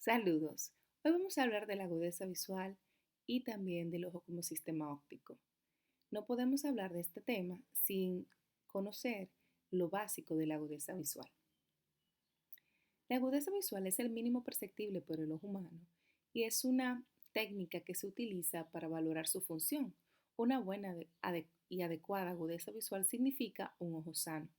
Saludos. Hoy vamos a hablar de la agudeza visual y también del ojo como sistema óptico. No podemos hablar de este tema sin conocer lo básico de la agudeza visual. La agudeza visual es el mínimo perceptible por el ojo humano y es una técnica que se utiliza para valorar su función. Una buena y adecuada agudeza visual significa un ojo sano.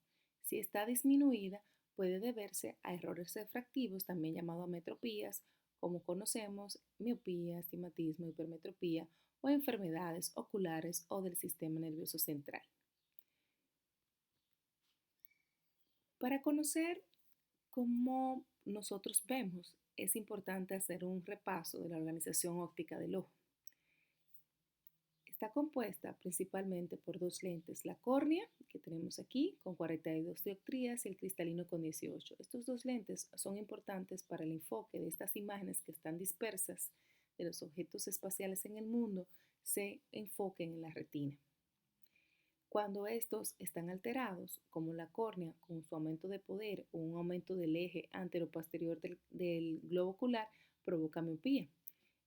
Si está disminuida, puede deberse a errores refractivos, también llamados ametropías, como conocemos, miopía, astigmatismo, hipermetropía o enfermedades oculares o del sistema nervioso central. Para conocer cómo nosotros vemos, es importante hacer un repaso de la organización óptica del ojo. Está compuesta principalmente por dos lentes, la córnea, que tenemos aquí, con 42 dioptrías, y el cristalino con 18. Estos dos lentes son importantes para el enfoque de estas imágenes que están dispersas de los objetos espaciales en el mundo, se enfoquen en la retina. Cuando estos están alterados, como la córnea con su aumento de poder o un aumento del eje anteroposterior del globo ocular, provoca miopía.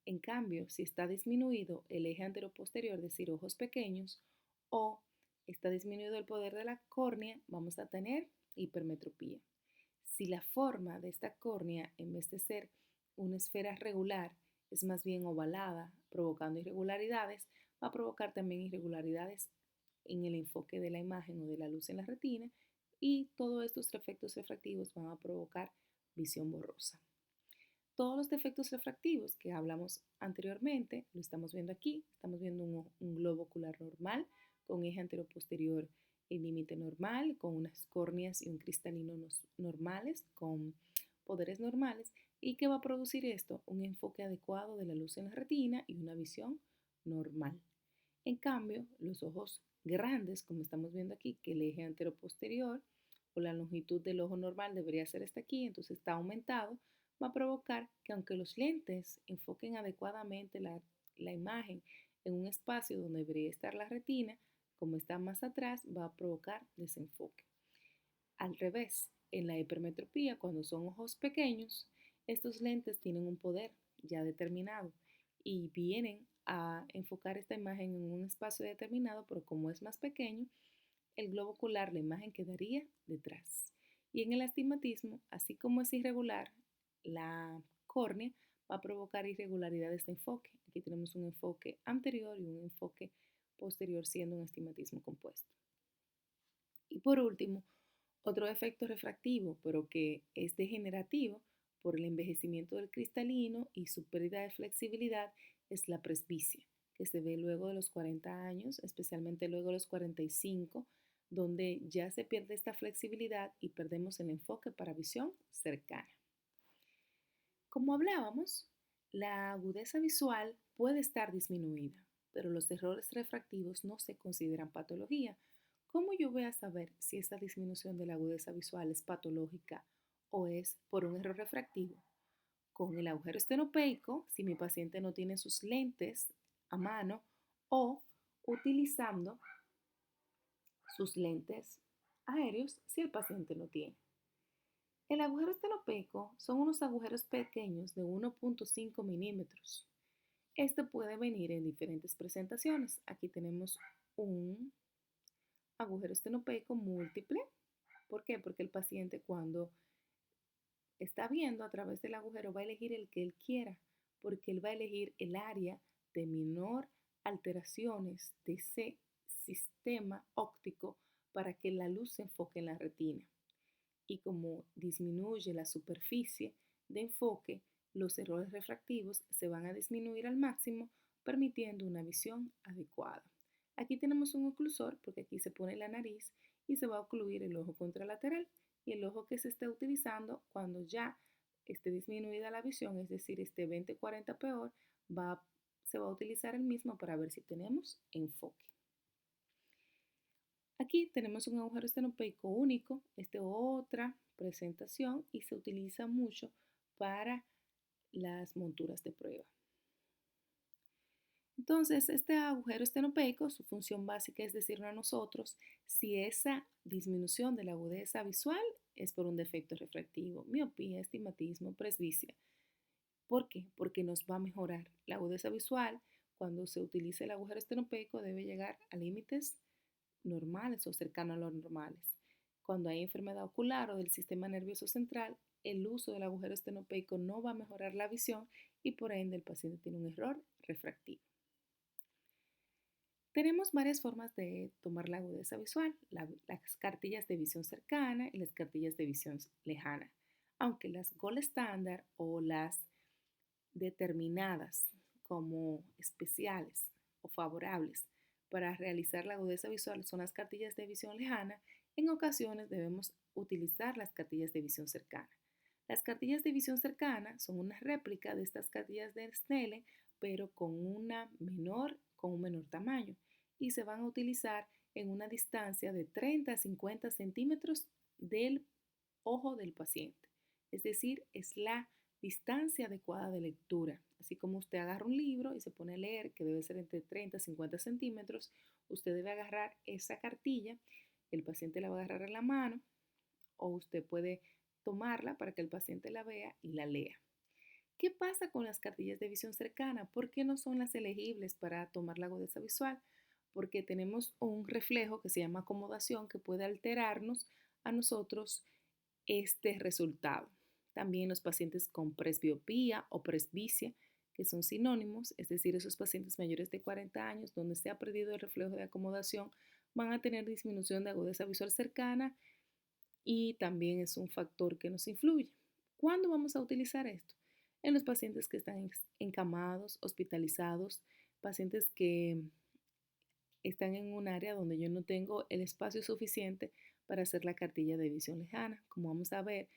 En cambio, si está disminuido el eje anteroposterior, es decir, ojos pequeños, o está disminuido el poder de la córnea, vamos a tener hipermetropía. Si la forma de esta córnea, en vez de ser una esfera regular, es más bien ovalada, provocando irregularidades, va a provocar también irregularidades en el enfoque de la imagen o de la luz en la retina, y todos estos efectos refractivos van a provocar visión borrosa. Todos los defectos refractivos que hablamos anteriormente, lo estamos viendo aquí. Estamos viendo un globo ocular normal con eje anteroposterior en límite normal, con unas córneas y un cristalino normales, con poderes normales. ¿Y qué va a producir esto? Un enfoque adecuado de la luz en la retina y una visión normal. En cambio, los ojos grandes, como estamos viendo aquí, que el eje anteroposterior o la longitud del ojo normal debería ser hasta aquí, entonces está aumentado, va a provocar que aunque los lentes enfoquen adecuadamente la imagen en un espacio donde debería estar la retina, como está más atrás, va a provocar desenfoque. Al revés, en la hipermetropía, cuando son ojos pequeños, estos lentes tienen un poder ya determinado y vienen a enfocar esta imagen en un espacio determinado, pero como es más pequeño, el globo ocular, la imagen quedaría detrás. Y en el astigmatismo, así como es irregular, la córnea va a provocar irregularidades de enfoque. Aquí tenemos un enfoque anterior y un enfoque posterior, siendo un astigmatismo compuesto. Y por último, otro efecto refractivo, pero que es degenerativo por el envejecimiento del cristalino y su pérdida de flexibilidad, es la presbicia, que se ve luego de los 40 años, especialmente luego de los 45, donde ya se pierde esta flexibilidad y perdemos el enfoque para visión cercana. Como hablábamos, la agudeza visual puede estar disminuida, pero los errores refractivos no se consideran patología. ¿Cómo yo voy a saber si esa disminución de la agudeza visual es patológica o es por un error refractivo? Con el agujero estenopeico, si mi paciente no tiene sus lentes a mano, o utilizando sus lentes aéreos si el paciente no tiene. El agujero estenopeico son unos agujeros pequeños de 1.5 milímetros. Este puede venir en diferentes presentaciones. Aquí tenemos un agujero estenopeico múltiple. ¿Por qué? Porque el paciente, cuando está viendo a través del agujero, va a elegir el que él quiera, porque él va a elegir el área de menor alteraciones de ese sistema óptico para que la luz se enfoque en la retina. Y como disminuye la superficie de enfoque, los errores refractivos se van a disminuir al máximo, permitiendo una visión adecuada. Aquí tenemos un oclusor porque aquí se pone la nariz y se va a ocluir el ojo contralateral, y el ojo que se esté utilizando cuando ya esté disminuida la visión, es decir, esté 20-40 peor, se va a utilizar el mismo para ver si tenemos enfoque. Aquí tenemos un agujero estenopeico único, esta es otra presentación y se utiliza mucho para las monturas de prueba. Entonces, este agujero estenopeico, su función básica es decirnos a nosotros si esa disminución de la agudeza visual es por un defecto refractivo, miopía, astigmatismo, presbicia. ¿Por qué? Porque nos va a mejorar la agudeza visual. Cuando se utilice el agujero estenopeico debe llegar a límites normales o cercanos a los normales. Cuando hay enfermedad ocular o del sistema nervioso central, el uso del agujero estenopeico no va a mejorar la visión y por ende el paciente tiene un error refractivo. Tenemos varias formas de tomar la agudeza visual, las cartillas de visión cercana y las cartillas de visión lejana, aunque las gold standard o las determinadas como especiales o favorables para realizar la agudeza visual son las cartillas de visión lejana. En ocasiones debemos utilizar las cartillas de visión cercana. Las cartillas de visión cercana son una réplica de estas cartillas de Snellen, pero con un menor tamaño, y se van a utilizar en una distancia de 30 a 50 centímetros del ojo del paciente. Es decir, es la distancia adecuada de lectura. Así como usted agarra un libro y se pone a leer, que debe ser entre 30 y 50 centímetros, usted debe agarrar esa cartilla, el paciente la va a agarrar en la mano o usted puede tomarla para que el paciente la vea y la lea. ¿Qué pasa con las cartillas de visión cercana? ¿Por qué no son las elegibles para tomar la agudeza visual? Porque tenemos un reflejo que se llama acomodación que puede alterarnos a nosotros este resultado. También los pacientes con presbiopía o presbicia, que son sinónimos, es decir, esos pacientes mayores de 40 años donde se ha perdido el reflejo de acomodación, van a tener disminución de agudeza visual cercana y también es un factor que nos influye. ¿Cuándo vamos a utilizar esto? En los pacientes que están encamados, hospitalizados, pacientes que están en un área donde yo no tengo el espacio suficiente para hacer la cartilla de visión lejana. Como vamos a ver,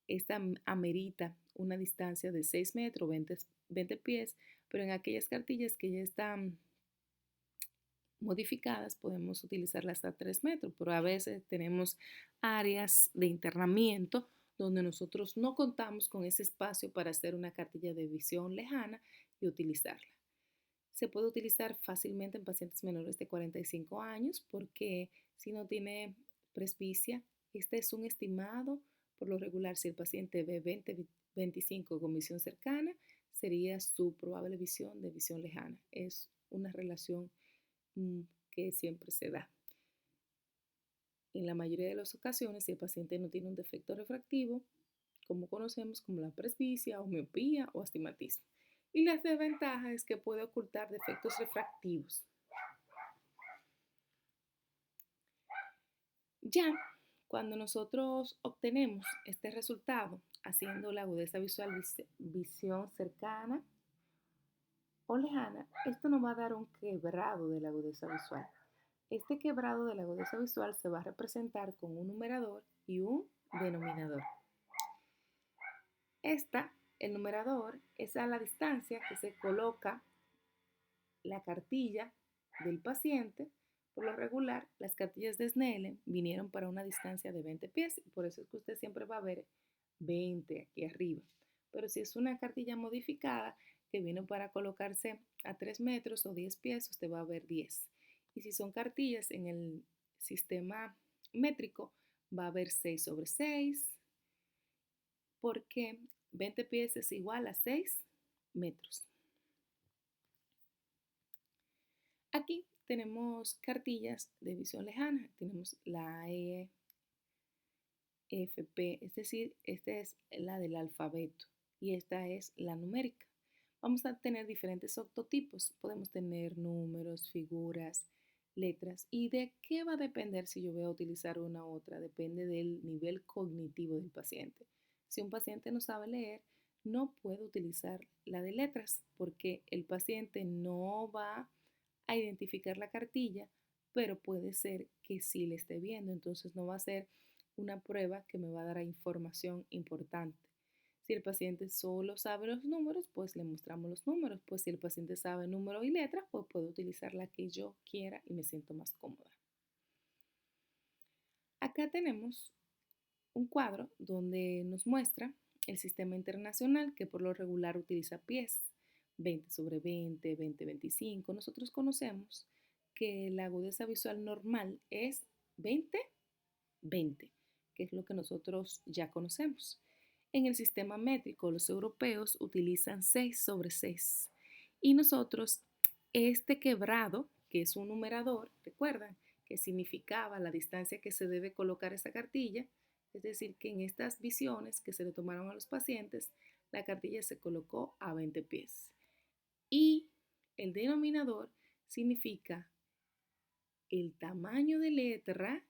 esta amerita una distancia de 6 metros, 20 pies, pero en aquellas cartillas que ya están modificadas podemos utilizarlas hasta 3 metros, pero a veces tenemos áreas de internamiento donde nosotros no contamos con ese espacio para hacer una cartilla de visión lejana y utilizarla. Se puede utilizar fácilmente en pacientes menores de 45 años porque si no tiene presbicia, este es un estimado. Por lo regular, si el paciente ve 20-25 con visión cercana, sería su probable visión de visión lejana. Es una relación que siempre se da. En la mayoría de las ocasiones, si el paciente no tiene un defecto refractivo, como conocemos como la presbicia o miopía o astigmatismo. Y la desventaja es que puede ocultar defectos refractivos. Ya cuando nosotros obtenemos este resultado haciendo la agudeza visual, visión cercana o lejana, esto nos va a dar un quebrado de la agudeza visual. Este quebrado de la agudeza visual se va a representar con un numerador y un denominador. El numerador, es a la distancia que se coloca la cartilla del paciente. Por lo regular, las cartillas de Snellen vinieron para una distancia de 20 pies, por eso es que usted siempre va a ver 20 aquí arriba. Pero si es una cartilla modificada que vino para colocarse a 3 metros o 10 pies, usted va a ver 10. Y si son cartillas en el sistema métrico, va a haber 6 sobre 6, porque 20 pies es igual a 6 metros. Aquí tenemos cartillas de visión lejana. Tenemos la EFP, es decir, esta es la del alfabeto y esta es la numérica. Vamos a tener diferentes octotipos. Podemos tener números, figuras, letras. ¿Y de qué va a depender si yo voy a utilizar una u otra? Depende del nivel cognitivo del paciente. Si un paciente no sabe leer, no puede utilizar la de letras porque el paciente no va a identificar la cartilla, pero puede ser que sí le esté viendo. Entonces no va a ser una prueba que me va a dar información importante. Si el paciente solo sabe los números, pues le mostramos los números. Pues si el paciente sabe número y letra, pues puedo utilizar la que yo quiera y me siento más cómoda. Acá tenemos un cuadro donde nos muestra el sistema internacional que por lo regular utiliza pies, 20 sobre 20, 20, 25. Nosotros conocemos que la agudeza visual normal es 20, 20, que es lo que nosotros ya conocemos. En el sistema métrico, los europeos utilizan 6/6 y nosotros, este quebrado, que es un numerador, recuerdan que significaba la distancia que se debe colocar esa cartilla, es decir, que en estas visiones que se le tomaron a los pacientes, la cartilla se colocó a 20 pies. Y el denominador significa el tamaño de letra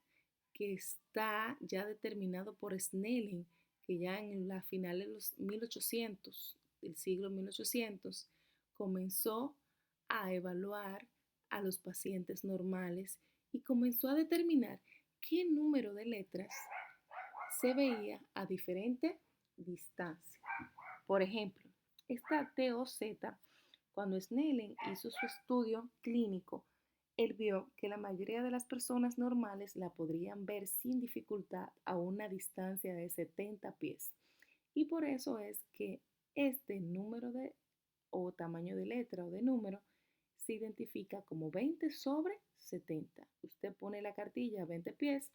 que está ya determinado por Snellen, que ya en la final de los 1800, del siglo 1800, comenzó a evaluar a los pacientes normales y comenzó a determinar qué número de letras se veía a diferente distancia. Por ejemplo, esta TOZ, cuando Snellen hizo su estudio clínico, él vio que la mayoría de las personas normales la podrían ver sin dificultad a una distancia de 70 pies. Y por eso es que este número de o tamaño de letra o de número se identifica como 20/70. Usted pone la cartilla a 20 pies,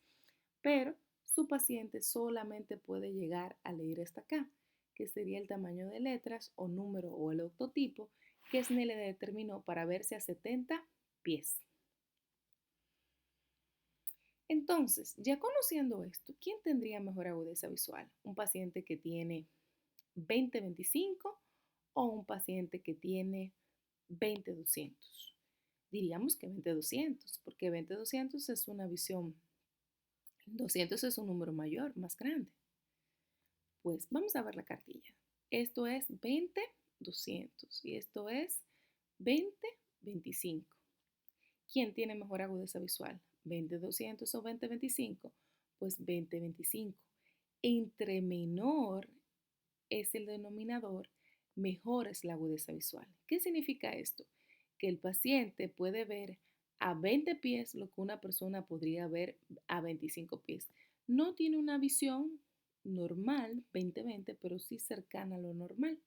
pero su paciente solamente puede llegar a leer hasta acá, que sería el tamaño de letras o número o el octotipo que Snelle determinó para verse a 70 pies. Entonces, ya conociendo esto, ¿quién tendría mejor agudeza visual? ¿Un paciente que tiene 20/25 o un paciente que tiene 20/200? Diríamos que 20/200, porque 20/200 es una visión, 200 es un número mayor, más grande. Pues vamos a ver la cartilla. Esto es 20/200 y esto es 20/25. ¿Quién tiene mejor agudeza visual? ¿20/200 o 20/25? Pues 20/25. Entre menor es el denominador, mejor es la agudeza visual. ¿Qué significa esto? Que el paciente puede ver a 20 pies lo que una persona podría ver a 25 pies. No tiene una visión normal, 20/20, pero sí cercana a lo normal.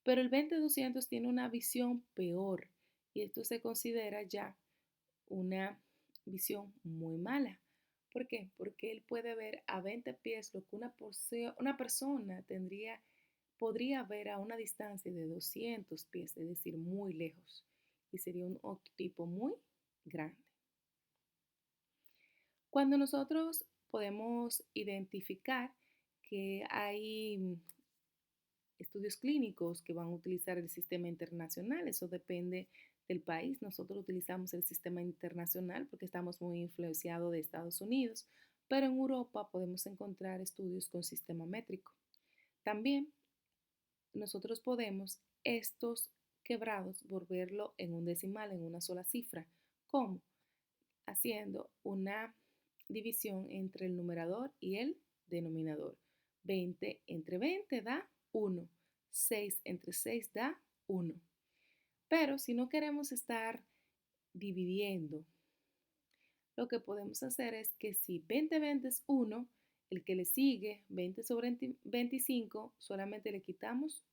Pero el 20/200 tiene una visión peor y esto se considera ya una visión muy mala. ¿Por qué? Porque él puede ver a 20 pies lo que una persona podría ver a una distancia de 200 pies, es decir, muy lejos. Y sería un octotipo muy grande. Cuando nosotros podemos identificar que hay estudios clínicos que van a utilizar el sistema internacional, eso depende del país. Nosotros utilizamos el sistema internacional porque estamos muy influenciados de Estados Unidos, pero en Europa podemos encontrar estudios con sistema métrico. También nosotros podemos estos quebrados volverlo en un decimal, en una sola cifra. ¿Cómo? Haciendo una división entre el numerador y el denominador. 20 entre 20 da 1. 6 entre 6 da 1. Pero si no queremos estar dividiendo, lo que podemos hacer es que si 20/20 es 1, el que le sigue, 20/25, solamente le quitamos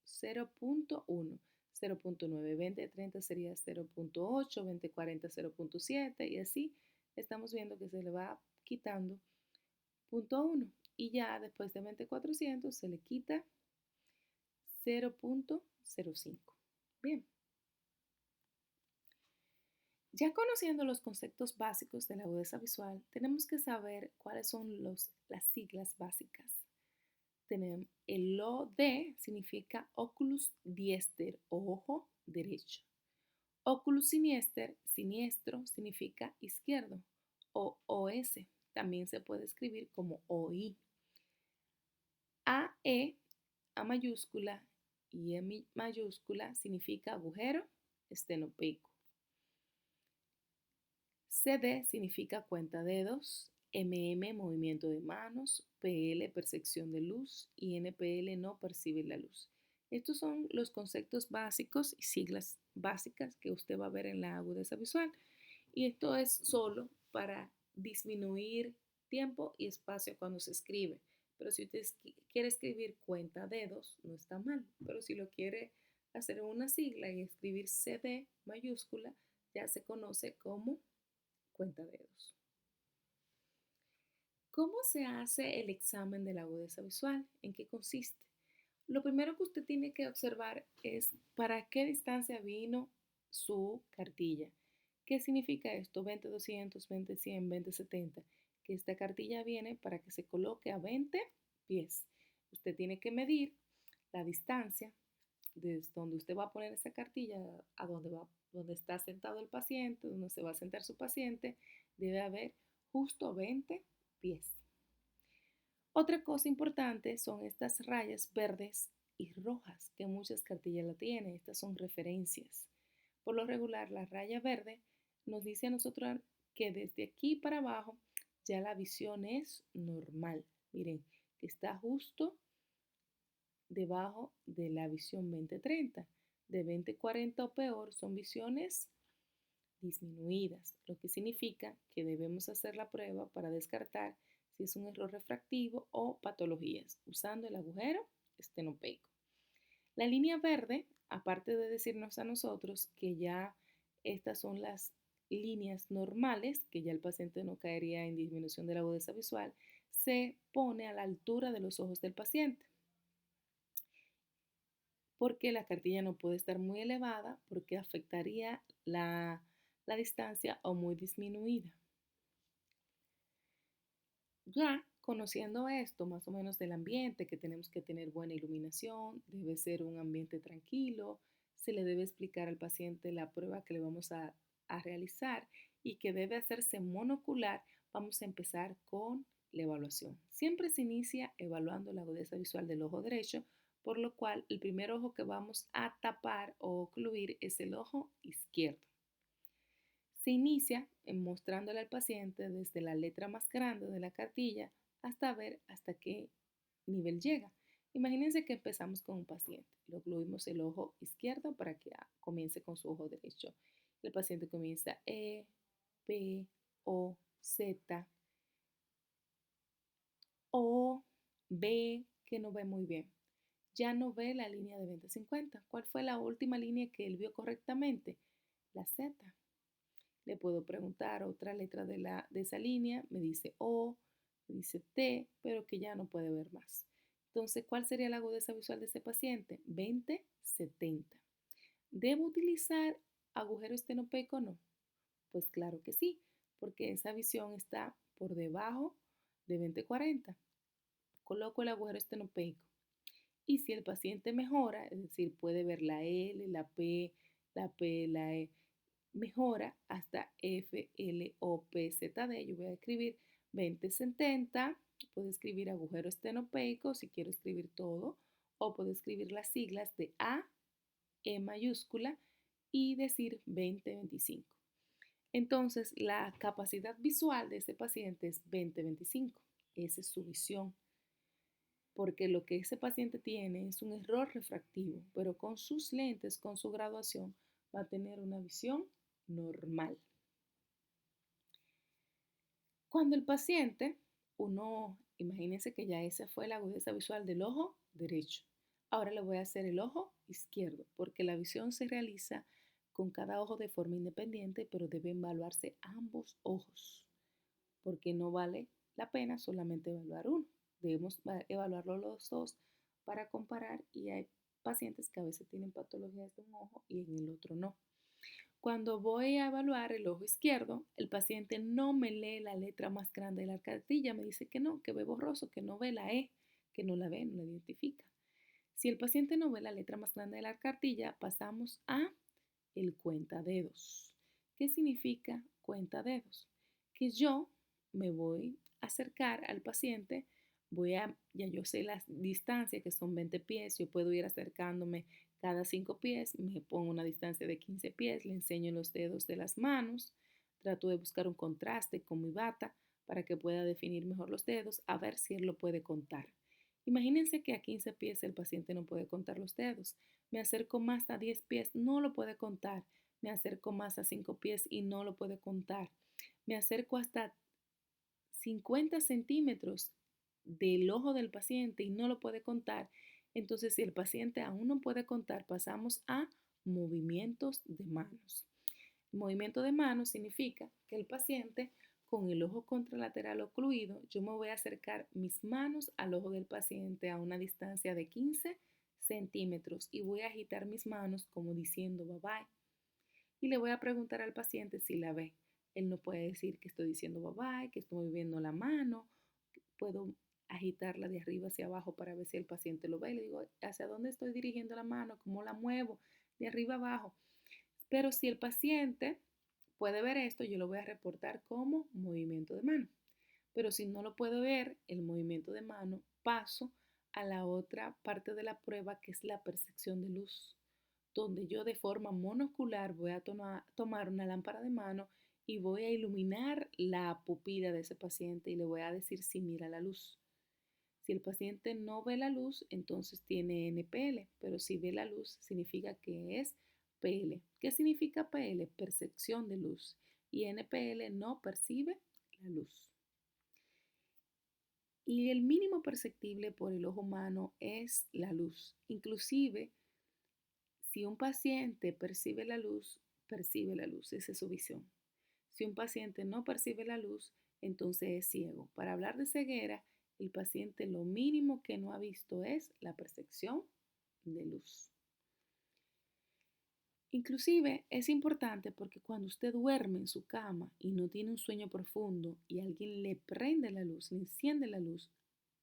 0.1. 0.9, 20/30 sería 0.8, 20/40 0.7 y así estamos viendo que se le va quitando 0.1 y ya después de 20/400 se le quita 0.05. Bien, ya conociendo los conceptos básicos de la agudeza visual, tenemos que saber cuáles son las siglas básicas. Tenemos el OD significa oculus diester, ojo derecho. Oculus siniester, siniestro, significa izquierdo, o OS, también se puede escribir como OI. AE, A mayúscula y E mayúscula significa agujero estenopeico. CD significa cuentadedos, MM movimiento de manos, PL percepción de luz y NPL no percibe la luz. Estos son los conceptos básicos y siglas básicas que usted va a ver en la agudeza visual. Y esto es solo para disminuir tiempo y espacio cuando se escribe. Pero si usted quiere escribir cuentadedos, no está mal. Pero si lo quiere hacer en una sigla y escribir CD mayúscula, ya se conoce como cuentadedos. ¿Cómo se hace el examen de la agudeza visual? ¿En qué consiste? Lo primero que usted tiene que observar es para qué distancia vino su cartilla. ¿Qué significa esto? 20-200, 20-100, 20-70. Que esta cartilla viene para que se coloque a 20 pies. Usted tiene que medir la distancia desde donde usted va a poner esa cartilla a donde está sentado el paciente, donde se va a sentar su paciente. Debe haber justo 20 pies. Otra cosa importante son estas rayas verdes y rojas que muchas cartillas la tienen. Estas son referencias. Por lo regular, la raya verde nos dice a nosotros que desde aquí para abajo ya la visión es normal. Miren, que está justo debajo de la visión 20-30. De 20-40 o peor son visiones disminuidas, lo que significa que debemos hacer la prueba para descartar si es un error refractivo o patologías, usando el agujero estenopeico. La línea verde, aparte de decirnos a nosotros que ya estas son las líneas normales, que ya el paciente no caería en disminución de la agudeza visual, se pone a la altura de los ojos del paciente, porque la cartilla no puede estar muy elevada porque afectaría la distancia o muy disminuida. Ya conociendo esto más o menos del ambiente, que tenemos que tener buena iluminación, debe ser un ambiente tranquilo, se le debe explicar al paciente la prueba que le vamos a realizar y que debe hacerse monocular, vamos a empezar con la evaluación. Siempre se inicia evaluando la agudeza visual del ojo derecho, por lo cual el primer ojo que vamos a tapar o ocluir es el ojo izquierdo. Se inicia mostrándole al paciente desde la letra más grande de la cartilla hasta ver hasta qué nivel llega. Imagínense que empezamos con un paciente, le ocluimos el ojo izquierdo para que comience con su ojo derecho. El paciente comienza E, P, O, Z, O, B, que no ve muy bien. Ya no ve la línea de 20-50. ¿Cuál fue la última línea que él vio correctamente? La Z. Le puedo preguntar otra letra de esa línea, me dice O, me dice T, pero que ya no puede ver más. Entonces, ¿cuál sería la agudeza visual de ese paciente? 20-70. ¿Debo utilizar agujero estenopeico o no? Pues claro que sí, porque esa visión está por debajo de 20-40. Coloco el agujero estenopeico. Y si el paciente mejora, es decir, puede ver la L, la P, la E, mejora hasta F, L, O, P, Z, D. Yo voy a escribir 20-70, puedo escribir agujero estenopeico si quiero escribir todo, o puedo escribir las siglas de A, E mayúscula y decir 20-25. Entonces, la capacidad visual de este paciente es 20-25. Esa es su visión, porque lo que ese paciente tiene es un error refractivo, pero con sus lentes, con su graduación, va a tener una visión normal. Cuando el paciente, imagínense que ya esa fue la agudeza visual del ojo derecho. Ahora le voy a hacer el ojo izquierdo, porque la visión se realiza con cada ojo de forma independiente, pero deben evaluarse ambos ojos, porque no vale la pena solamente evaluar uno. Debemos evaluarlo los dos para comparar y hay pacientes que a veces tienen patologías de un ojo y en el otro no. Cuando voy a evaluar el ojo izquierdo, el paciente no me lee la letra más grande de la cartilla, me dice que no, que ve borroso, que no ve la E, que no la ve, no la identifica. Si el paciente no ve la letra más grande de la cartilla, pasamos a el cuentadedos. ¿Qué significa cuentadedos? Que yo me voy a acercar al paciente, ya yo sé las distancias que son 20 pies, yo puedo ir acercándome cada 5 pies, me pongo una distancia de 15 pies, le enseño los dedos de las manos, trato de buscar un contraste con mi bata para que pueda definir mejor los dedos, a ver si él lo puede contar. Imagínense que a 15 pies el paciente no puede contar los dedos. Me acerco más a 10 pies, no lo puede contar. Me acerco más a 5 pies y no lo puede contar. Me acerco hasta 50 centímetros del ojo del paciente y no lo puede contar. Entonces, si el paciente aún no puede contar, pasamos a movimientos de manos. Movimiento de manos significa que el paciente con el ojo contralateral ocluido, yo me voy a acercar mis manos al ojo del paciente a una distancia de 15 centímetros y voy a agitar mis manos como diciendo bye bye. Y le voy a preguntar al paciente si la ve. Él no puede decir que estoy diciendo bye bye, que estoy moviendo la mano. Puedo agitarla de arriba hacia abajo para ver si el paciente lo ve. Le digo, ¿hacia dónde estoy dirigiendo la mano? ¿Cómo la muevo? De arriba abajo. Pero si el paciente puede ver esto, yo lo voy a reportar como movimiento de mano. Pero si no lo puedo ver, el movimiento de mano, paso a la otra parte de la prueba que es la percepción de luz, donde yo de forma monocular voy a tomar una lámpara de mano y voy a iluminar la pupila de ese paciente y le voy a decir si mira la luz. Si el paciente no ve la luz, entonces tiene NPL, pero si ve la luz, significa que es PL. ¿Qué significa PL? Percepción de luz. Y NPL no percibe la luz. Y el mínimo perceptible por el ojo humano es la luz. Inclusive, si un paciente percibe la luz, esa es su visión. Si un paciente no percibe la luz, entonces es ciego. Para hablar de ceguera, el paciente lo mínimo que no ha visto es la percepción de luz. Inclusive es importante porque cuando usted duerme en su cama y no tiene un sueño profundo y alguien le prende la luz, le enciende la luz,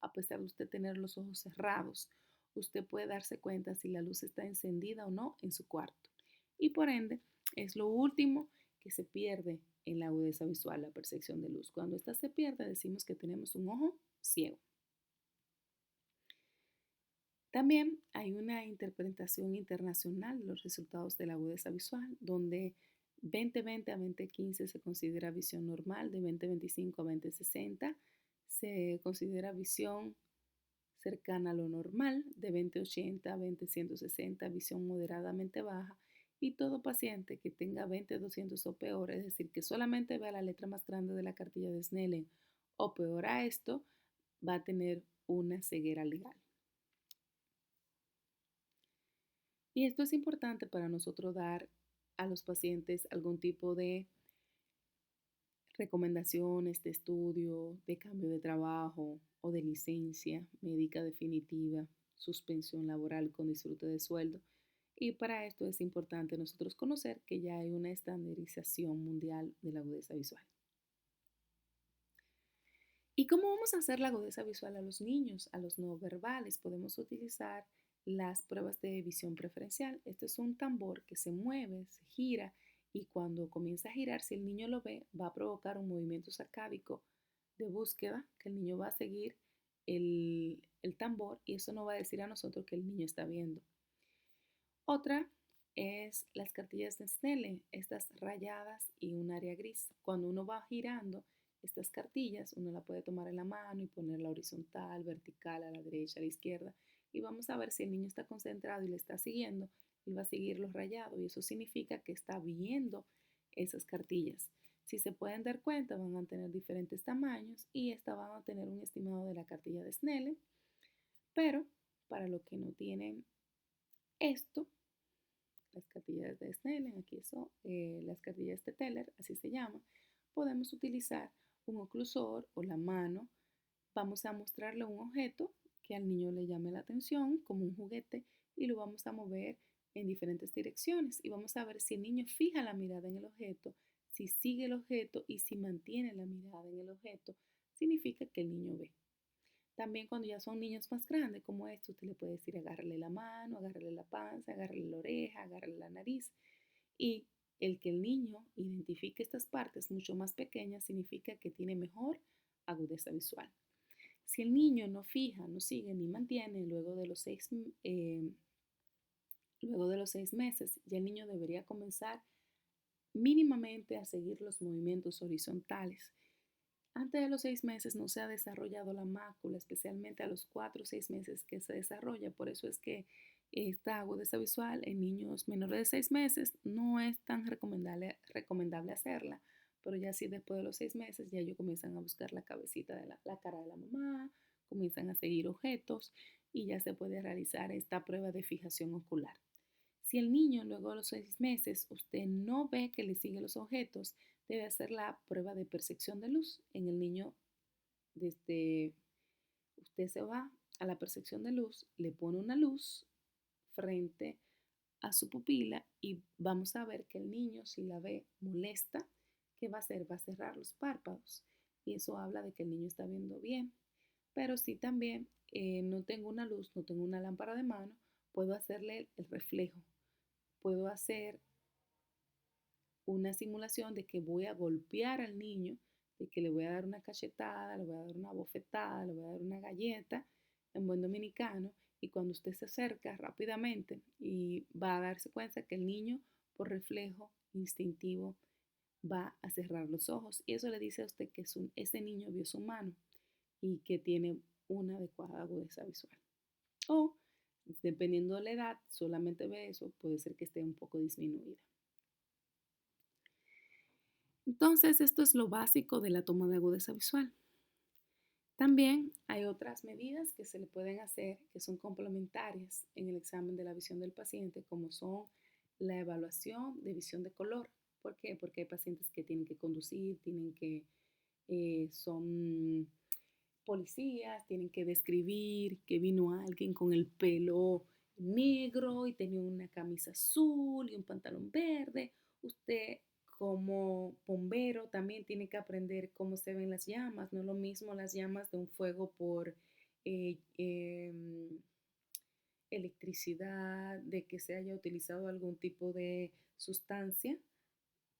a pesar de usted tener los ojos cerrados, usted puede darse cuenta si la luz está encendida o no en su cuarto. Y por ende, es lo último que se pierde en la agudeza visual, la percepción de luz. Cuando esta se pierde, decimos que tenemos un ojo ciego. También hay una interpretación internacional de los resultados de la agudeza visual, donde 20/20 a 20/15 se considera visión normal, de 20/25 a 20/60 se considera visión cercana a lo normal, de 20/80 a 20/160 visión moderadamente baja, y todo paciente que tenga 20/200 o peor, es decir, que solamente vea la letra más grande de la cartilla de Snellen o peor a esto, va a tener una ceguera legal. Y esto es importante para nosotros dar a los pacientes algún tipo de recomendaciones de estudio, de cambio de trabajo o de licencia médica definitiva, suspensión laboral con disfrute de sueldo. Y para esto es importante nosotros conocer que ya hay una estandarización mundial de la agudeza visual. ¿Y cómo vamos a hacer la agudeza visual a los niños, a los no verbales? Podemos utilizar las pruebas de visión preferencial. Este es un tambor que se mueve, se gira y cuando comienza a girar, si el niño lo ve, va a provocar un movimiento sacádico de búsqueda, que el niño va a seguir el tambor y eso nos va a decir a nosotros que el niño está viendo. Otra es las cartillas de Snellen, estas rayadas y un área gris. Cuando uno va girando estas cartillas, uno la puede tomar en la mano y ponerla horizontal, vertical, a la derecha, a la izquierda. Y vamos a ver si el niño está concentrado y le está siguiendo, él va a seguir los rayados y eso significa que está viendo esas cartillas. Si se pueden dar cuenta, van a tener diferentes tamaños y esta van a tener un estimado de la cartilla de Snellen, pero para los que no tienen esto, las cartillas de Snellen, aquí son las cartillas de Teller, así se llama, podemos utilizar un oclusor o la mano. Vamos a mostrarle un objeto que al niño le llame la atención, como un juguete, y lo vamos a mover en diferentes direcciones. Y vamos a ver si el niño fija la mirada en el objeto, si sigue el objeto y si mantiene la mirada en el objeto, significa que el niño ve. También cuando ya son niños más grandes como estos, usted le puede decir agárrale la mano, agárrale la panza, agárrale la oreja, agárrale la nariz. Y el que el niño identifique estas partes mucho más pequeñas significa que tiene mejor agudeza visual. Si el niño no fija, no sigue ni mantiene luego de los 6 meses, ya el niño debería comenzar mínimamente a seguir los movimientos horizontales. Antes de los 6 meses no se ha desarrollado la mácula, especialmente a los 4 o 6 meses que se desarrolla. Por eso es que esta agudeza visual en niños menores de 6 meses no es tan recomendable hacerla. Pero ya sí después de los 6 meses ya ellos comienzan a buscar la cabecita de la cara de la mamá, comienzan a seguir objetos y ya se puede realizar esta prueba de fijación ocular. Si el niño luego de los 6 meses usted no ve que le sigue los objetos, debe hacer la prueba de percepción de luz. En el niño, desde usted se va a la percepción de luz, le pone una luz frente a su pupila y vamos a ver que el niño, si la ve molesta, ¿qué va a hacer? Va a cerrar los párpados y eso habla de que el niño está viendo bien. Pero si también no tengo una luz, no tengo una lámpara de mano, puedo hacerle el reflejo. Puedo hacer una simulación de que voy a golpear al niño, de que le voy a dar una cachetada, le voy a dar una bofetada, le voy a dar una galleta en buen dominicano y cuando usted se acerca rápidamente y va a darse cuenta que el niño por reflejo instintivo va a cerrar los ojos y eso le dice a usted que ese niño vio su mano y que tiene una adecuada agudeza visual. O, dependiendo de la edad, solamente ve eso, puede ser que esté un poco disminuida. Entonces, esto es lo básico de la toma de agudeza visual. También hay otras medidas que se le pueden hacer que son complementarias en el examen de la visión del paciente, como son la evaluación de visión de color. ¿Por qué? Porque hay pacientes que tienen que conducir, son policías, tienen que describir que vino alguien con el pelo negro y tenía una camisa azul y un pantalón verde. Usted como bombero también tiene que aprender cómo se ven las llamas. No es lo mismo las llamas de un fuego por eh, eh, electricidad, de que se haya utilizado algún tipo de sustancia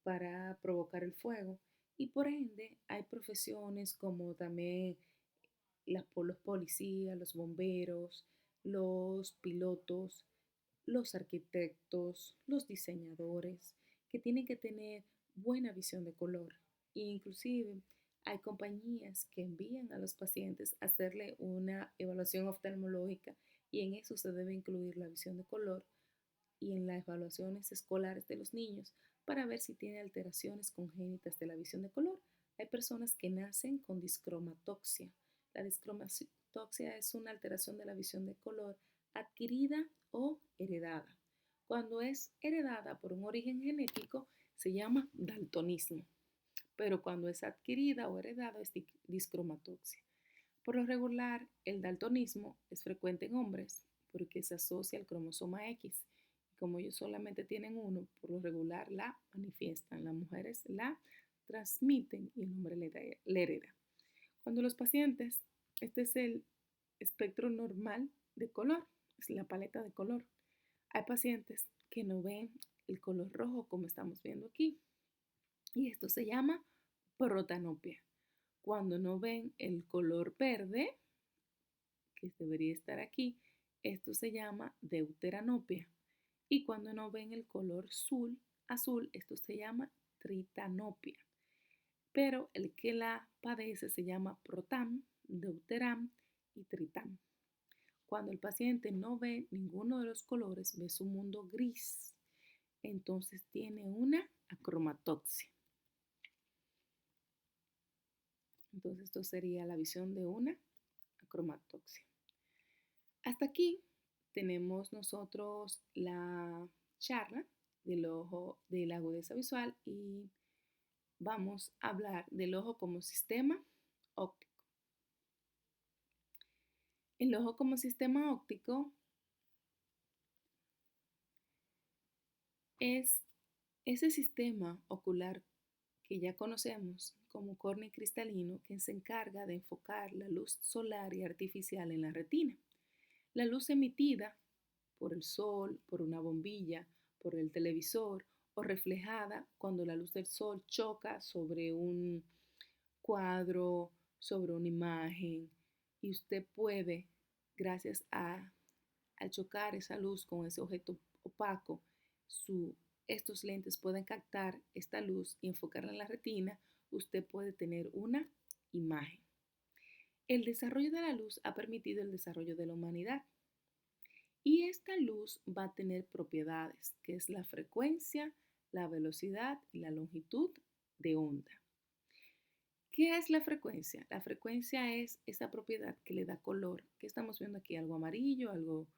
para provocar el fuego. Y por ende hay profesiones como también los policías, los bomberos, los pilotos, los arquitectos, los diseñadores, que tienen que tener buena visión de color. E inclusive hay compañías que envían a los pacientes a hacerle una evaluación oftalmológica y en eso se debe incluir la visión de color y en las evaluaciones escolares de los niños para ver si tiene alteraciones congénitas de la visión de color. Hay personas que nacen con discromatoxia. La discromatoxia es una alteración de la visión de color adquirida o heredada. Cuando es heredada por un origen genético, se llama daltonismo, pero cuando es adquirida o heredada es discromatoxia. Por lo regular, el daltonismo es frecuente en hombres porque se asocia al cromosoma X. Como ellos solamente tienen uno, por lo regular la manifiestan. Las mujeres la transmiten y el hombre le hereda. Cuando los pacientes, este es el espectro normal de color, es la paleta de color. Hay pacientes que no ven el color rojo como estamos viendo aquí y esto se llama protanopia. Cuando no ven el color verde, que debería estar aquí, esto se llama deuteranopia. Y cuando no ven el color azul, esto se llama tritanopia. Pero el que la padece se llama protam, deuteram y tritam. Cuando el paciente no ve ninguno de los colores, ve su mundo gris, entonces tiene una acromatoxia. Entonces esto sería la visión de una acromatoxia. Hasta aquí tenemos nosotros la charla del ojo de la agudeza visual y vamos a hablar del ojo como sistema óptico. El ojo como sistema óptico es ese sistema ocular que ya conocemos como córneo cristalino que se encarga de enfocar la luz solar y artificial en la retina. La luz emitida por el sol, por una bombilla, por el televisor o reflejada cuando la luz del sol choca sobre un cuadro, sobre una imagen y usted puede, gracias al chocar esa luz con ese objeto opaco, estos lentes pueden captar esta luz y enfocarla en la retina, usted puede tener una imagen. El desarrollo de la luz ha permitido el desarrollo de la humanidad. Y esta luz va a tener propiedades, que es la frecuencia, la velocidad y la longitud de onda. ¿Qué es la frecuencia? La frecuencia es esa propiedad que le da color. ¿Qué estamos viendo aquí? Algo amarillo, algo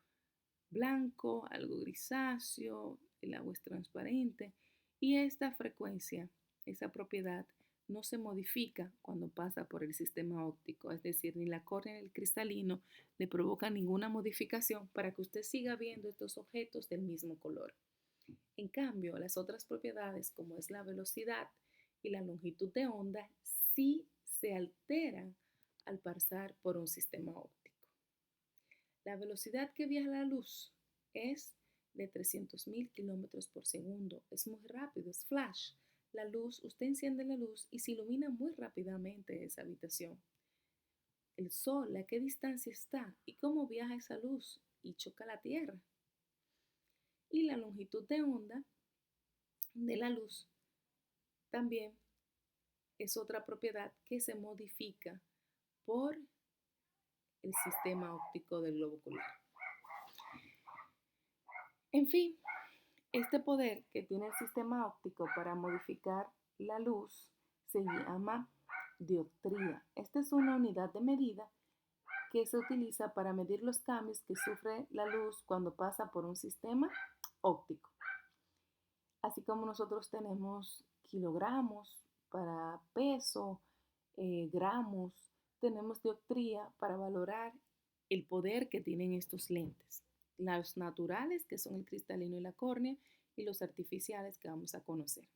blanco, algo grisáceo, el agua es transparente y esta frecuencia, esa propiedad, no se modifica cuando pasa por el sistema óptico, es decir, ni la córnea ni el cristalino le provocan ninguna modificación para que usted siga viendo estos objetos del mismo color. En cambio, las otras propiedades, como es la velocidad y la longitud de onda, sí se alteran al pasar por un sistema óptico. La velocidad que viaja la luz es de 300.000 kilómetros por segundo. Es muy rápido, es flash. La luz, usted enciende la luz y se ilumina muy rápidamente esa habitación. El sol, ¿a qué distancia está? ¿Y cómo viaja esa luz? Y choca la Tierra. Y la longitud de onda de la luz también es otra propiedad que se modifica por el sistema óptico del globo ocular. En fin, este poder que tiene el sistema óptico para modificar la luz se llama dioptría. Esta es una unidad de medida que se utiliza para medir los cambios que sufre la luz cuando pasa por un sistema óptico. Así como nosotros tenemos kilogramos para peso, gramos, tenemos dioptría para valorar el poder que tienen estos lentes. Los naturales, que son el cristalino y la córnea, y los artificiales que vamos a conocer.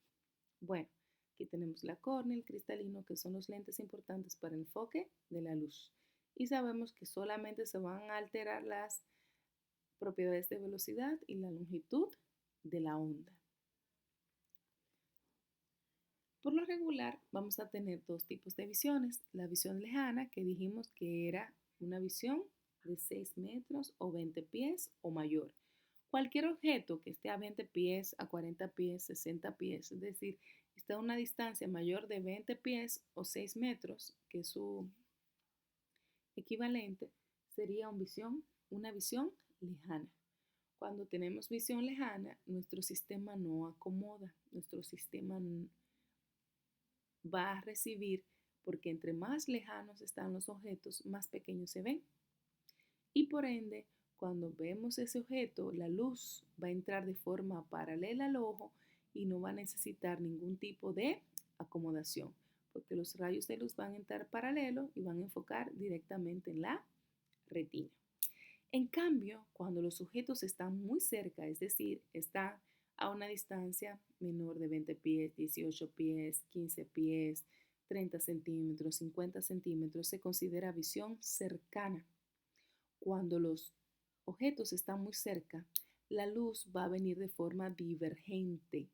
Bueno, aquí tenemos la córnea y el cristalino, que son los lentes importantes para el enfoque de la luz. Y sabemos que solamente se van a alterar las propiedades de velocidad y la longitud de la onda. Por lo regular, vamos a tener dos tipos de visiones. La visión lejana, que dijimos que era una visión de 6 metros o 20 pies o mayor. Cualquier objeto que esté a 20 pies, a 40 pies, 60 pies, es decir, está a una distancia mayor de 20 pies o 6 metros, que es su equivalente, sería una visión lejana. Cuando tenemos visión lejana, nuestro sistema no acomoda, nuestro sistema va a recibir, porque entre más lejanos están los objetos, más pequeños se ven. Y por ende, cuando vemos ese objeto, la luz va a entrar de forma paralela al ojo y no va a necesitar ningún tipo de acomodación, porque los rayos de luz van a entrar paralelo y van a enfocar directamente en la retina. En cambio, cuando los objetos están muy cerca, es decir, están a una distancia menor de 20 pies, 18 pies, 15 pies, 30 centímetros, 50 centímetros, se considera visión cercana. Cuando los objetos están muy cerca, la luz va a venir de forma divergente,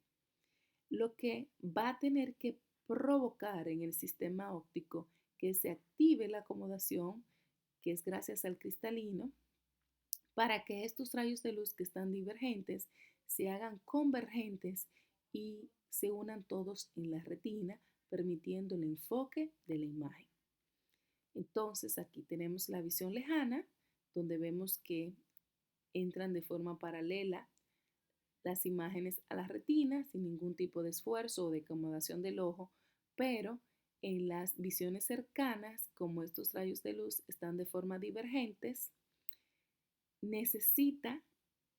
lo que va a tener que provocar en el sistema óptico que se active la acomodación, que es gracias al cristalino, para que estos rayos de luz que están divergentes se hagan convergentes y se unan todos en la retina, permitiendo el enfoque de la imagen. Entonces aquí tenemos la visión lejana, donde vemos que entran de forma paralela las imágenes a la retina sin ningún tipo de esfuerzo o de acomodación del ojo, pero en las visiones cercanas, como estos rayos de luz están de forma divergentes, necesita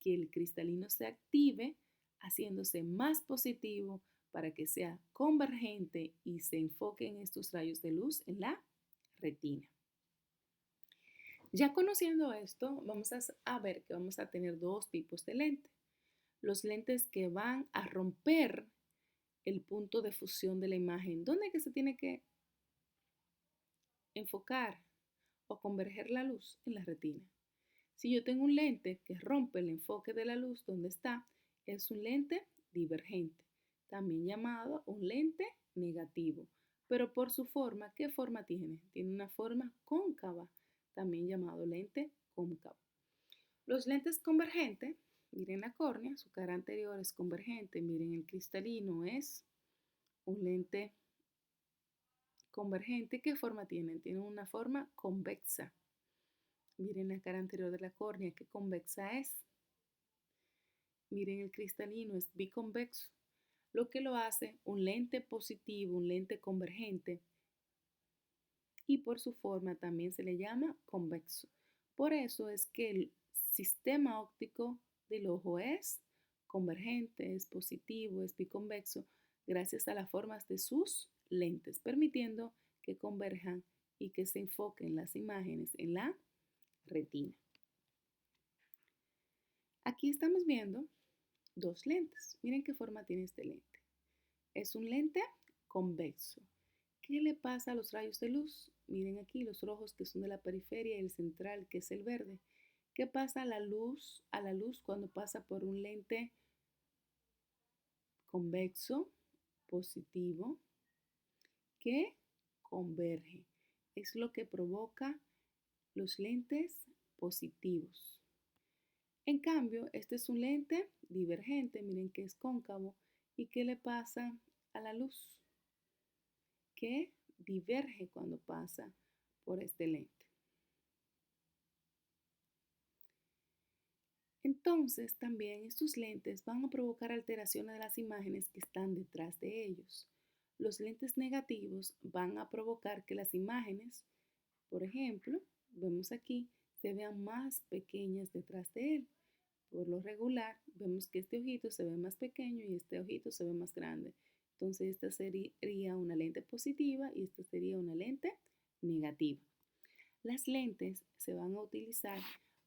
que el cristalino se active haciéndose más positivo para que sea convergente y se enfoquen estos rayos de luz en la retina. Ya conociendo esto, vamos a ver que vamos a tener dos tipos de lentes. Los lentes que van a romper el punto de fusión de la imagen. ¿Dónde es que se tiene que enfocar o converger la luz? En la retina. Si yo tengo un lente que rompe el enfoque de la luz donde está, es un lente divergente, también llamado un lente negativo. Pero por su forma, ¿qué forma tiene? Tiene una forma cóncava, también llamado lente cóncavo. Los lentes convergentes, miren la córnea, su cara anterior es convergente, miren el cristalino, es un lente convergente. ¿Qué forma tienen? Tienen una forma convexa. Miren la cara anterior de la córnea, qué convexa es. Miren el cristalino, es biconvexo, lo que lo hace un lente positivo, un lente convergente, y por su forma también se le llama convexo. Por eso es que sistema óptico del ojo es convergente, es positivo, es biconvexo, gracias a las formas de sus lentes, permitiendo que converjan y que se enfoquen las imágenes en la retina. Aquí estamos viendo dos lentes. Miren qué forma tiene este lente. Es un lente convexo. ¿Qué le pasa a los rayos de luz? Miren aquí los rojos que son de la periferia y el central que es el verde. ¿Qué pasa a la luz cuando pasa por un lente convexo, positivo, que converge? Es lo que provoca los lentes positivos. En cambio, este es un lente divergente, miren que es cóncavo. ¿Y qué le pasa a la luz? Que diverge cuando pasa por este lente. Entonces, también estos lentes van a provocar alteraciones de las imágenes que están detrás de ellos. Los lentes negativos van a provocar que las imágenes, por ejemplo, vemos aquí, se vean más pequeñas detrás de él. Por lo regular, vemos que este ojito se ve más pequeño y este ojito se ve más grande. Entonces, esta sería una lente positiva y esta sería una lente negativa. Las lentes se van a utilizar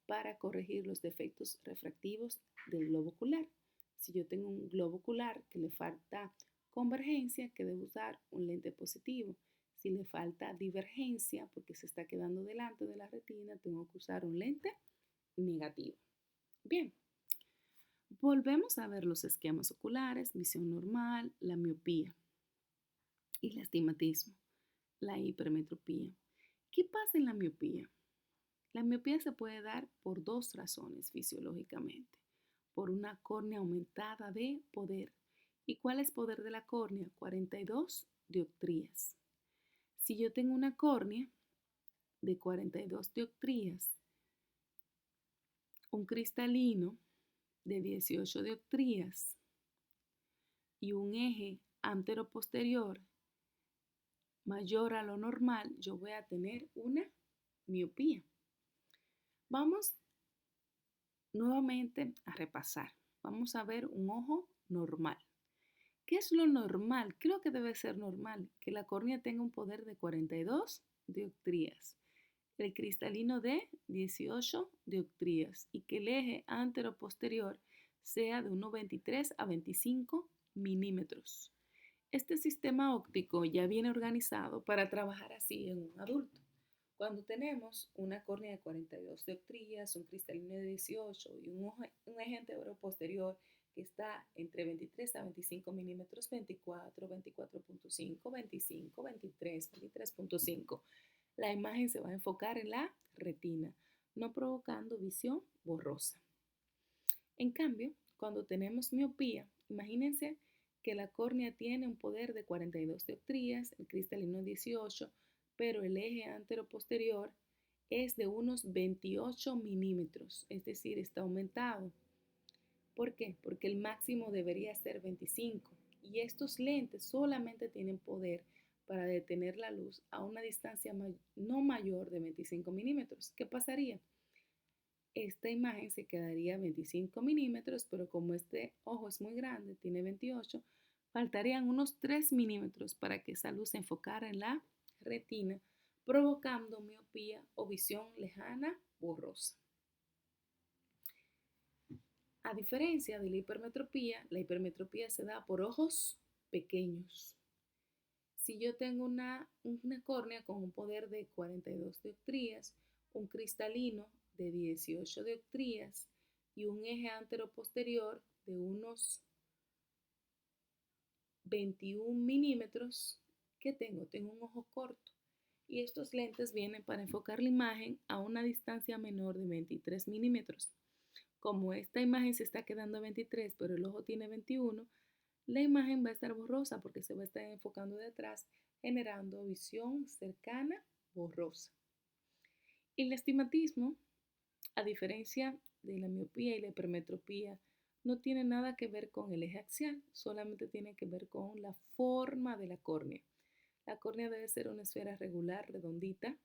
para corregir los defectos refractivos del globo ocular. Si yo tengo un globo ocular que le falta convergencia, que debo usar un lente positivo. Si le falta divergencia, porque se está quedando delante de la retina, tengo que usar un lente negativo. Bien, volvemos a ver los esquemas oculares, visión normal, la miopía y el astigmatismo, la hipermetropía. ¿Qué pasa en la miopía? La miopía se puede dar por dos razones fisiológicamente. Por una córnea aumentada de poder. ¿Y cuál es poder de la córnea? 42 dioptrías. Si yo tengo una córnea de 42 dioptrías, un cristalino de 18 dioptrías y un eje anteroposterior mayor a lo normal, yo voy a tener una miopía. Vamos nuevamente a repasar. Vamos a ver un ojo normal. ¿Qué es lo normal? ¿Qué es lo que debe ser normal? Que la córnea tenga un poder de 42 dioptrías, el cristalino de 18 dioptrías y que el eje anteroposterior sea de unos 23 a 25 milímetros. Este sistema óptico ya viene organizado para trabajar así en un adulto. Cuando tenemos una córnea de 42 dioptrías, un cristalino de 18 y un eje anteroposterior que está entre 23 a 25 milímetros, 24, 24.5, 25, 23, 23.5, la imagen se va a enfocar en la retina, no provocando visión borrosa. En cambio, cuando tenemos miopía, imagínense que la córnea tiene un poder de 42 dioptrías, el cristalino 18, pero el eje anteroposterior es de unos 28 milímetros, es decir, está aumentado. ¿Por qué? Porque el máximo debería ser 25 y estos lentes solamente tienen poder para detener la luz a una distancia no mayor de 25 milímetros. ¿Qué pasaría? Esta imagen se quedaría a 25 milímetros, pero como este ojo es muy grande, tiene 28, faltarían unos 3 milímetros para que esa luz se enfocara en la retina, provocando miopía o visión lejana borrosa. A diferencia de la hipermetropía se da por ojos pequeños. Si yo tengo una córnea con un poder de 42 dioptrías, un cristalino de 18 dioptrías y un eje anteroposterior de unos 21 milímetros, ¿qué tengo? Tengo un ojo corto. Y estos lentes vienen para enfocar la imagen a una distancia menor de 23 milímetros. Como esta imagen se está quedando a 23, pero el ojo tiene 21, la imagen va a estar borrosa porque se va a estar enfocando de atrás, generando visión cercana borrosa. El astigmatismo, a diferencia de la miopía y la hipermetropía, no tiene nada que ver con el eje axial, solamente tiene que ver con la forma de la córnea. La córnea debe ser una esfera regular, redondita,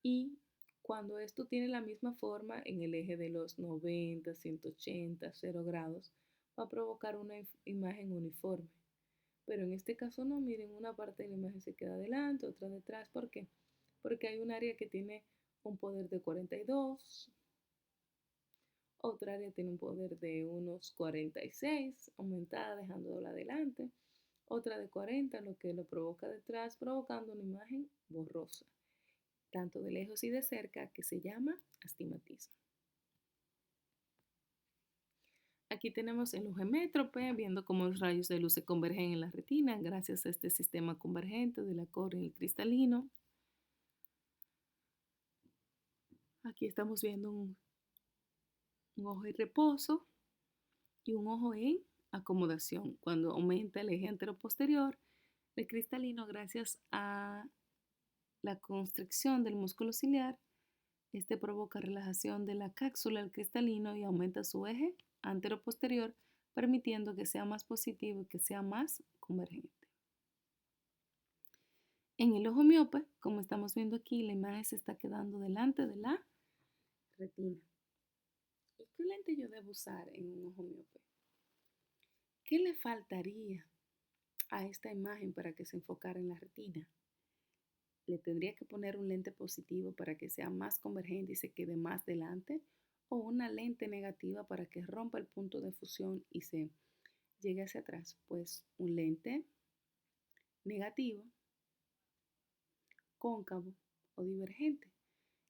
y Cuando esto tiene la misma forma en el eje de los 90, 180, 0 grados, va a provocar una imagen uniforme. Pero en este caso no, miren, una parte de la imagen se queda adelante, otra detrás. ¿Por qué? Porque hay un área que tiene un poder de 42, otra área tiene un poder de unos 46, aumentada dejándola adelante, otra de 40, lo que lo provoca detrás, provocando una imagen borrosa, tanto de lejos y de cerca, que se llama astigmatismo. Aquí tenemos el ojo métrope, viendo cómo los rayos de luz se convergen en la retina gracias a este sistema convergente de la córnea y el cristalino. Aquí estamos viendo un ojo en reposo y un ojo en acomodación. Cuando aumenta el eje anteroposterior, el cristalino, gracias a la constricción del músculo ciliar, este provoca relajación de la cápsula del cristalino y aumenta su eje anteroposterior, permitiendo que sea más positivo y que sea más convergente. En el ojo miope, como estamos viendo aquí, la imagen se está quedando delante de la retina. ¿Y qué lente yo debo usar en un ojo miope? ¿Qué le faltaría a esta imagen para que se enfocara en la retina? ¿Le tendría que poner un lente positivo para que sea más convergente y se quede más delante? ¿O una lente negativa para que rompa el punto de fusión y se llegue hacia atrás? Pues un lente negativo, cóncavo o divergente.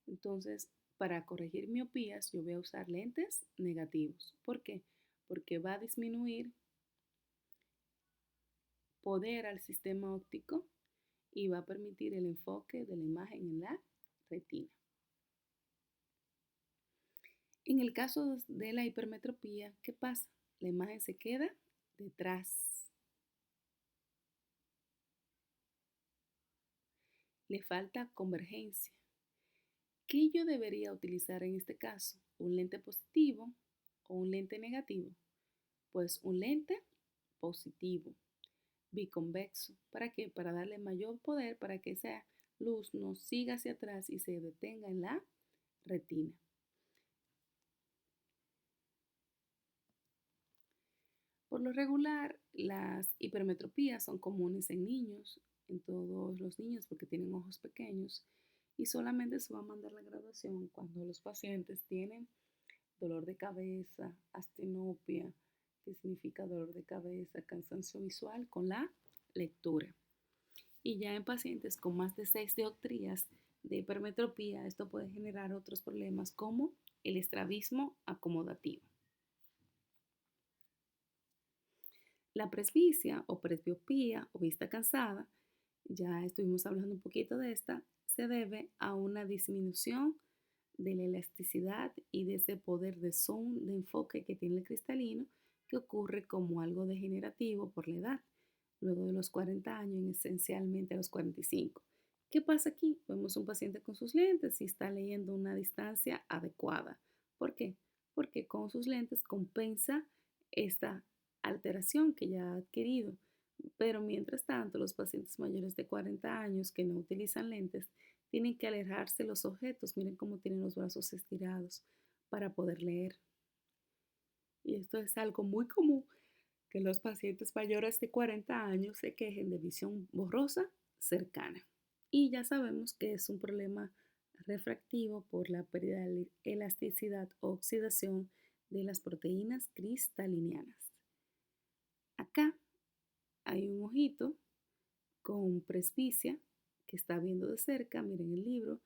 Entonces, para corregir miopías, yo voy a usar lentes negativos. ¿Por qué? Porque va a disminuir poder al sistema óptico y va a permitir el enfoque de la imagen en la retina. En el caso de la hipermetropía, ¿qué pasa? La imagen se queda detrás. Le falta convergencia. ¿Qué yo debería utilizar en este caso? ¿Un lente positivo o un lente negativo? Pues un lente positivo, biconvexo. ¿Para qué? Para darle mayor poder para que esa luz no siga hacia atrás y se detenga en la retina. Por lo regular, las hipermetropías son comunes en niños, en todos los niños porque tienen ojos pequeños y solamente se va a mandar la graduación cuando los pacientes tienen dolor de cabeza, astenopia, que significa dolor de cabeza, cansancio visual con la lectura. Y ya en pacientes con más de 6 dioptrías de hipermetropía, esto puede generar otros problemas como el estrabismo acomodativo. La presbicia o presbiopía o vista cansada, ya estuvimos hablando un poquito de esta, se debe a una disminución de la elasticidad y de ese poder de zoom, de enfoque que tiene el cristalino, que ocurre como algo degenerativo por la edad, luego de los 40 años, esencialmente a los 45. ¿Qué pasa aquí? Vemos un paciente con sus lentes y está leyendo una distancia adecuada. ¿Por qué? Porque con sus lentes compensa esta alteración que ya ha adquirido. Pero mientras tanto, los pacientes mayores de 40 años que no utilizan lentes tienen que alejarse de los objetos. Miren cómo tienen los brazos estirados para poder leer. Y esto es algo muy común, que los pacientes mayores de 40 años se quejen de visión borrosa cercana. Y ya sabemos que es un problema refractivo por la pérdida de elasticidad o oxidación de las proteínas cristalinianas. Acá hay un ojito con presbicia que está viendo de cerca, miren el libro,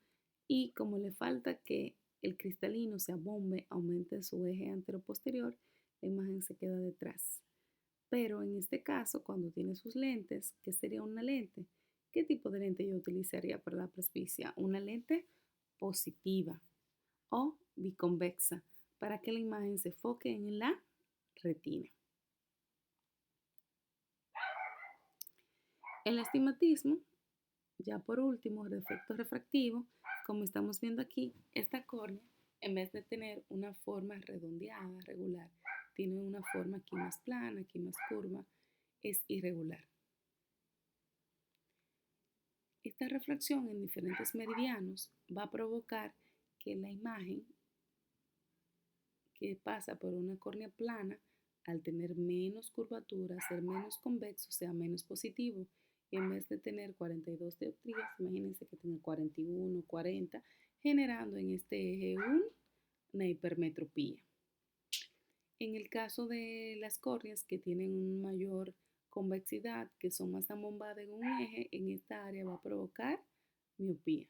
y como le falta que el cristalino se abombe, aumente su eje anteroposterior, la imagen se queda detrás. Pero en este caso, cuando tiene sus lentes, ¿qué sería una lente? ¿Qué tipo de lente yo utilizaría para la presbicia? Una lente positiva o biconvexa para que la imagen se enfoque en la retina. El astigmatismo, ya por último, el efecto refractivo, como estamos viendo aquí, esta córnea, en vez de tener una forma redondeada, regular, tiene una forma aquí más plana, aquí más curva, es irregular. Esta refracción en diferentes meridianos va a provocar que la imagen que pasa por una córnea plana, al tener menos curvatura, ser menos convexo, sea menos positivo. Y en vez de tener 42 dioptrías, imagínense que tenga 41, 40, generando en este eje una hipermetropía. En el caso de las córneas que tienen una mayor convexidad, que son más ambombadas en un eje, en esta área va a provocar miopía.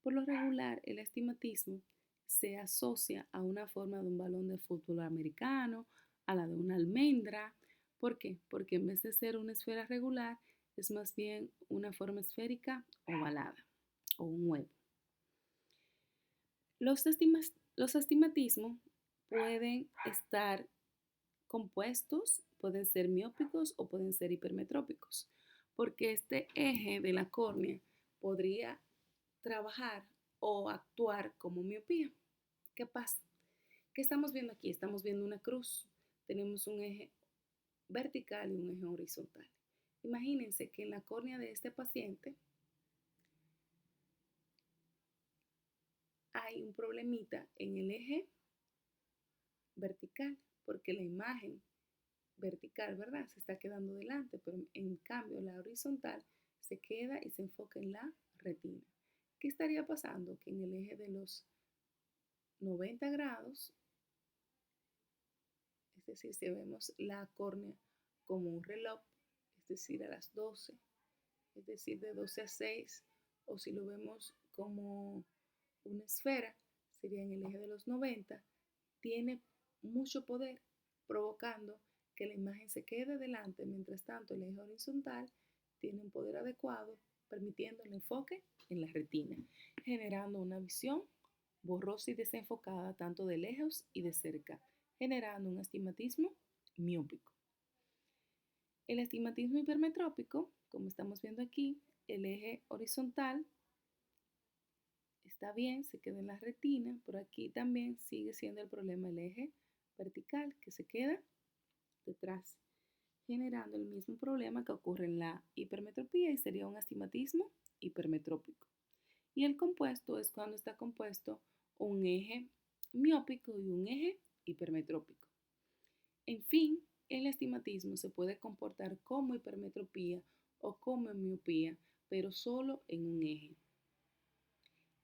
Por lo regular, el astigmatismo se asocia a una forma de un balón de fútbol americano, a la de una almendra. ¿Por qué? Porque en vez de ser una esfera regular, es más bien una forma esférica ovalada o un huevo. Los astigmatismos pueden estar compuestos, pueden ser miópicos o pueden ser hipermetrópicos, porque este eje de la córnea podría trabajar o actuar como miopía. ¿Qué pasa? ¿Qué estamos viendo aquí? Estamos viendo una cruz. Tenemos un eje vertical y un eje horizontal. Imagínense que en la córnea de este paciente hay un problemita en el eje vertical, porque la imagen vertical, ¿verdad? Se está quedando delante, pero en cambio la horizontal se queda y se enfoca en la retina. ¿Qué estaría pasando? Que en el eje de los 90 grados, es decir, si vemos la córnea como un reloj, es decir, a las 12, es decir, de 12 a 6, o si lo vemos como una esfera, sería en el eje de los 90, tiene mucho poder, provocando que la imagen se quede delante, mientras tanto el eje horizontal tiene un poder adecuado, permitiendo el enfoque en la retina, generando una visión borrosa y desenfocada tanto de lejos y de cerca, generando un astigmatismo miópico. El astigmatismo hipermetrópico, como estamos viendo aquí, el eje horizontal está bien, se queda en la retina, pero aquí también sigue siendo el problema el eje vertical que se queda detrás, generando el mismo problema que ocurre en la hipermetropía y sería un astigmatismo hipermetrópico. Y el compuesto es cuando está compuesto un eje miópico y un eje hipermetrópico. En fin, el astigmatismo se puede comportar como hipermetropía o como miopía, pero solo en un eje.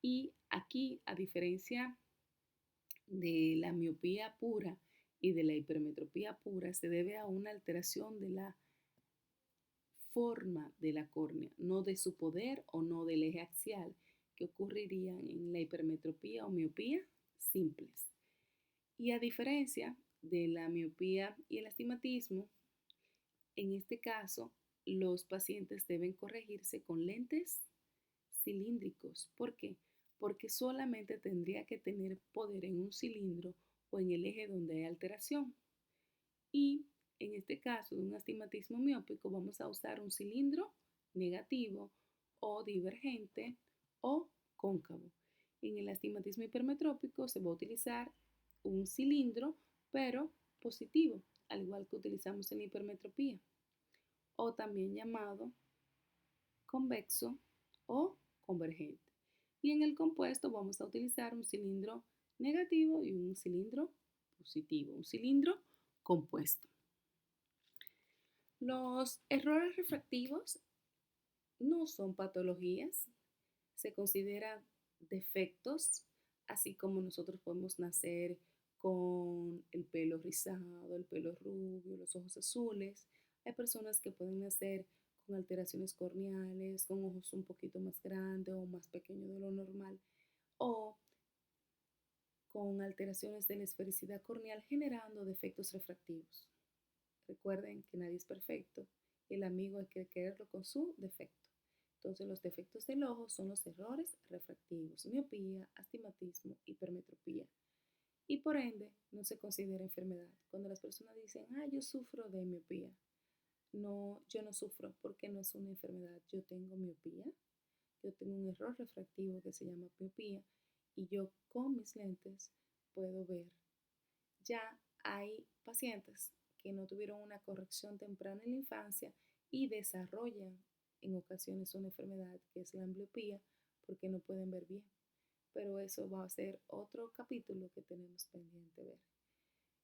Y aquí, a diferencia de la miopía pura y de la hipermetropía pura, se debe a una alteración de la forma de la córnea, no de su poder o no del eje axial, que ocurrirían en la hipermetropía o miopía simples. Y a diferencia de la miopía y el astigmatismo, en este caso, los pacientes deben corregirse con lentes cilíndricos. ¿Por qué? Porque solamente tendría que tener poder en un cilindro o en el eje donde hay alteración. Y en este caso de un astigmatismo miópico vamos a usar un cilindro negativo o divergente o cóncavo. En el astigmatismo hipermetrópico se va a utilizar un cilindro pero positivo, al igual que utilizamos en la hipermetropía, o también llamado convexo o convergente. Y en el compuesto vamos a utilizar un cilindro negativo y un cilindro positivo, un cilindro compuesto. Los errores refractivos no son patologías, se consideran defectos, así como nosotros podemos nacer con el pelo rizado, el pelo rubio, los ojos azules. Hay personas que pueden nacer con alteraciones corneales, con ojos un poquito más grandes o más pequeños de lo normal, o con alteraciones de la esfericidad corneal generando defectos refractivos. Recuerden que nadie es perfecto y el amigo hay que quererlo con su defecto. Entonces, los defectos del ojo son los errores refractivos, miopía, astigmatismo, hipermetropía. Y por ende, no se considera enfermedad. Cuando las personas dicen, yo sufro de miopía. No, yo no sufro porque no es una enfermedad. Yo tengo miopía, yo tengo un error refractivo que se llama miopía y yo con mis lentes puedo ver. Ya hay pacientes que no tuvieron una corrección temprana en la infancia y desarrollan en ocasiones una enfermedad que es la ambliopía porque no pueden ver bien. pero eso va a ser otro capítulo que tenemos pendiente ver.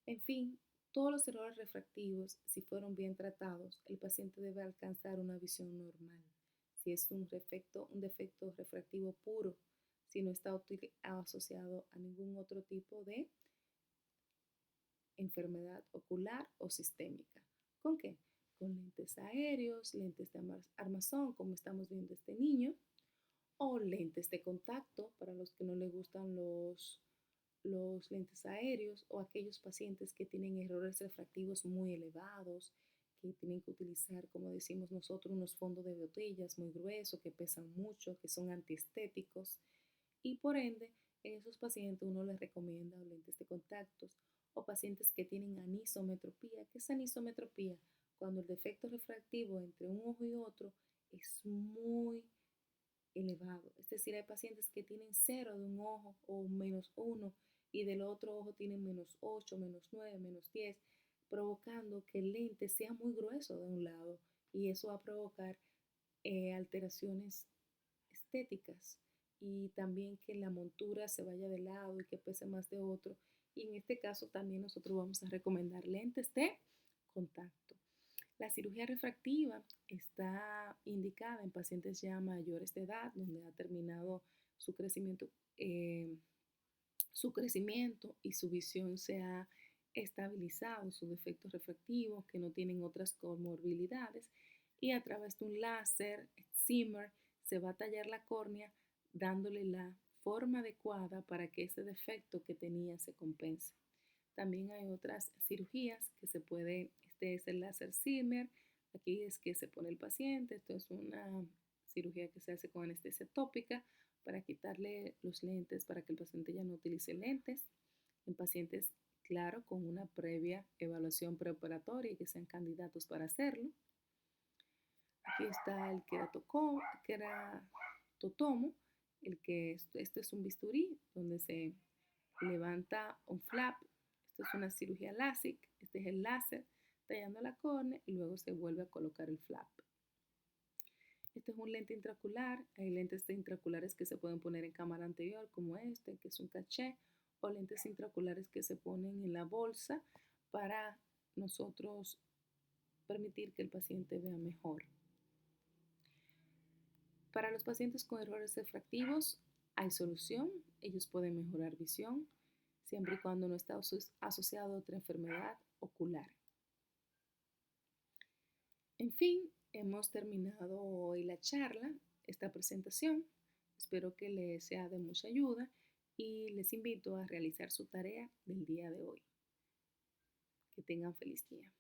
En fin, todos los errores refractivos, si fueron bien tratados, el paciente debe alcanzar una visión normal. Si es un defecto refractivo puro, si no está asociado a ningún otro tipo de enfermedad ocular o sistémica. ¿Con qué? Con lentes aéreos, lentes de armazón, como estamos viendo este niño, o lentes de contacto para los que no les gustan los lentes aéreos o aquellos pacientes que tienen errores refractivos muy elevados, que tienen que utilizar, como decimos nosotros, unos fondos de botellas muy gruesos, que pesan mucho, que son antiestéticos y por ende en esos pacientes uno les recomienda lentes de contactos o pacientes que tienen anisometropía. ¿Qué es anisometropía? Cuando el defecto refractivo entre un ojo y otro es muy elevado. Es decir, hay pacientes que tienen cero de un ojo o menos uno y del otro ojo tienen menos 8, menos 9, menos 10, provocando que el lente sea muy grueso de un lado y eso va a provocar alteraciones estéticas y también que la montura se vaya de lado y que pese más de otro. Y en este caso también nosotros vamos a recomendar lentes de contacto. La cirugía refractiva está indicada en pacientes ya mayores de edad, donde ha terminado su crecimiento, eh, su crecimiento y su visión se ha estabilizado, sus defectos refractivos, que no tienen otras comorbilidades, y a través de un láser, Zimmer, se va a tallar la córnea dándole la forma adecuada para que ese defecto que tenía se compense. También hay otras cirugías que se puede, este es el láser Zimmer, aquí es que se pone el paciente, esto es una cirugía que se hace con anestesia tópica para quitarle los lentes, para que el paciente ya no utilice lentes. En pacientes, claro, con una previa evaluación preoperatoria y que sean candidatos para hacerlo. Aquí está el queratotomo, este es un bisturí donde se levanta un flap. Esto es una cirugía LASIK, este es el láser tallando la córnea y luego se vuelve a colocar el flap. Este es un lente intraocular. Hay lentes intraoculares que se pueden poner en cámara anterior, como este, que es un caché, o lentes intraoculares que se ponen en la bolsa para nosotros permitir que el paciente vea mejor. Para los pacientes con errores refractivos hay solución. Ellos pueden mejorar visión siempre y cuando no está asociado a otra enfermedad ocular. En fin, hemos terminado hoy la charla, esta presentación. Espero que les sea de mucha ayuda y les invito a realizar su tarea del día de hoy. Que tengan feliz día.